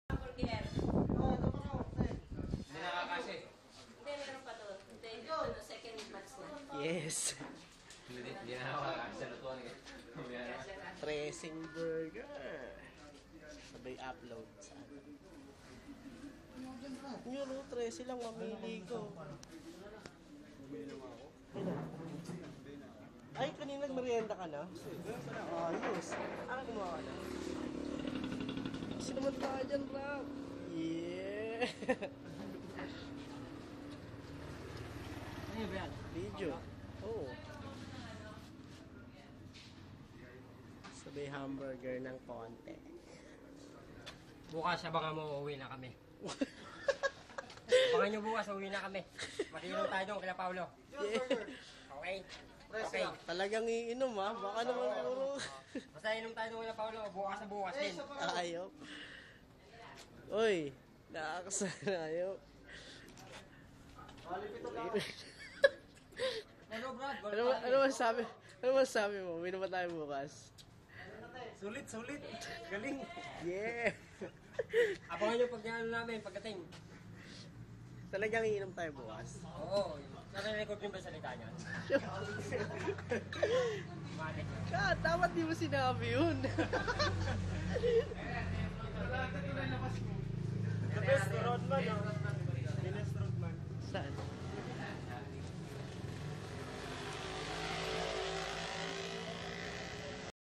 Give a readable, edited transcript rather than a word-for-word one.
Hamburger. Hindi nakakasi. Hindi, meron pa doon. Hindi, ito, second batch na. Yes. Hindi nakakasi. Lutuan eh. Pressing burger. Sabay upload sa ano. Yun o, 13 lang mamili ko. Ay, kanina nagmerienda ka na? Ayos. Ano gumawa ka na? Kasi naman tayo dyan, Rob. Yeah! Ano ba yan? Video. Oo. Sabay hamburger ng konti. Bukas abangan mo, uwi na kami. Abangan nyo bukas, uwi na kami. Makinom tayo doon kila Paulo. Okay? Okay. Talagang iinom ha? Baka naman puro. Basta inom tayo doon kila Paulo, bukas na bukas din. Ayaw. Uy, nakakasanayo. Ano Brad? Ano masabi? Ano masabi mo? Uwi na ba tayo bukas? Sulit, sulit. Galing. Yeah! Abangan nyo pag ano namin, pagdating. Talagang iinom tayo bukas. Oo. Nare-record nyo ba salita niyan? Matik. Dapat di mo sinabi yun. Wala ka tulad na mas